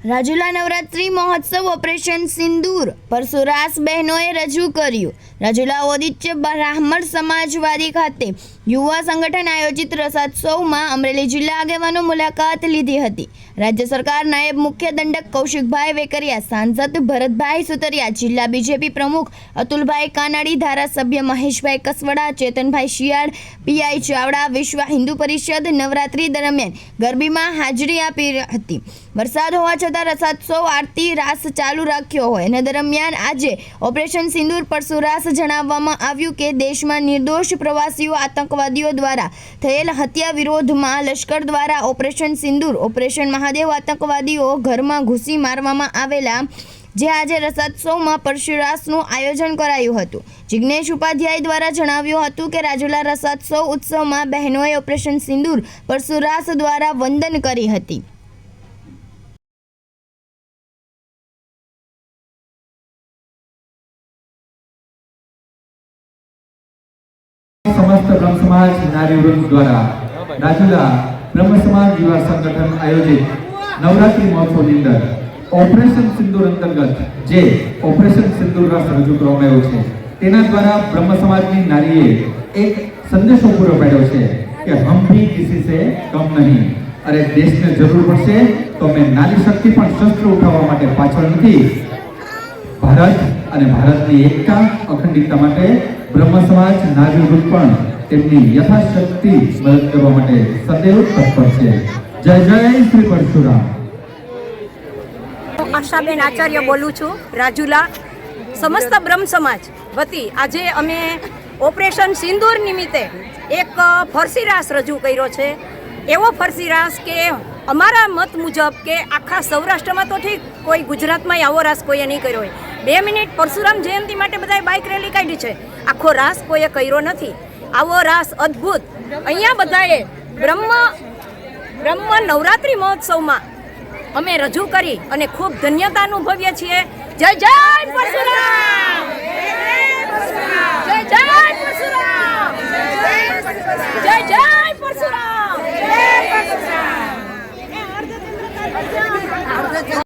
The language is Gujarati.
રાજુલા નવરાત્રી મહોત્સવ ઓપરેશન સિંદૂર પરશુરાસ બહેનોએ રજૂ કર્યું। રાજુલા ઓદિત્ય બ્રાહ્મણ સમાજવાદી ખાતે યુવા સંગઠન આયોજિત રસોત્સવમાં અમરેલી જિલ્લા આગેવાનો મુલાકાત લીધી હતી। રાજ્ય સરકાર નાયબ મુખ્ય દંડક કૌશિકભાઈ વેકરિયા, સાંસદ ભરતભાઈ સુતરિયા, જિલ્લા બીજેપી પ્રમુખ અતુલભાઈ કાનાડી, ધારાસભ્ય મહેશભાઈ કસવડા, ચેતનભાઈ શિયાળ, પીઆઈ ચાવડા, વિશ્વ હિન્દુ પરિષદ નવરાત્રી દરમિયાન ગરબીમાં હાજરી આપી હતી। વરસાદ હોવા છતાં રસોત્સવ આરતી રાસ ચાલુ રાખ્યો હોય અને દરમિયાન આજે ઓપરેશન સિંદૂર પરશુરાસ જણાવવામાં આવ્યું કે દેશમાં નિર્દોષ પ્રવાસીઓ આતંકવાદીઓ દ્વારા થયેલ હત્યા વિરોધમાં લશ્કર દ્વારા ઓપરેશન સિંદૂર, ઓપરેશન મહાદેવ આતંકવાદીઓ ઘરમાં ઘૂસી મારવામાં આવેલા જે આજે રસોત્સવમાં પરશુરાસનું આયોજન કરાયું હતું। જિગ્નેશ ઉપાધ્યાય દ્વારા જણાવ્યું હતું કે રાજુલા રસોત્સવ ઉત્સવમાં બહેનોએ ઓપરેશન સિંદૂર પરશુરાસ દ્વારા વંદન કરી હતી। समस्त ब्रह्म समाज नारी वृंद द्वारा રાજુલા બ્રહ્મ સમાજ યુવા સંગઠન આયોજિત નવરાત્રી મહોત્સવની અંદર ઓપરેશન સિંદૂર અંતર્ગત જે ઓપરેશન સિંદૂર રાસ રજૂ કરવામાં આવ્યો છે તેના દ્વારા બ્રહ્મ સમાજની નારીએ એક સંદેશો પૂરો પાડ્યો છે કે હમ ભી કિસી સે કમ નહીં। અરે દેશને જરૂર પડશે તો મેં નારી શક્તિ પણ શસ્ત્ર ઉઠાવવા માટે પાછળ નથી। ભારત અને ભારતની એકતા અખંડિતતા માટે બ્રહ્મ સમાજ નારી વૃંદ પણ તેમની યથાશક્તિ મદદ કરવા માટે સદૈવ તત્પર છે। જય જય શ્રી પરશુરામ। હું આશાબેન આચાર્ય બોલું છું। રાજુલા સમસ્ત બ્રહ્મ સમાજ વતી આજે અમે ઓપરેશન સિંદૂર નિમિત્તે એક ફરસી રાસ રજૂ કર્યો છે। એવો ફરસી રાસ કે અમારા મત મુજબ કે આખા સૌરાષ્ટ્રમાં તો ઠીક, કોઈ ગુજરાતમાં આવો રાસ કોઈએ નહીં કર્યો હોય। 2 મિનિટ પરશુરામ જયંતિ માટે બધાએ બાઇક રેલી કાઢી છે, આખો રાસ કોઈએ કર્યો નથી। આવો રાસ અદ્ભુત અહીંયા બધાએ બ્રહ્મ નવરાત્રી મહોત્સવમાં અમે રજૂ કરી અને ખૂબ ધન્યતા અનુભવીએ છીએ। જય જય પરશુરામ, જય જય પરશુરામ।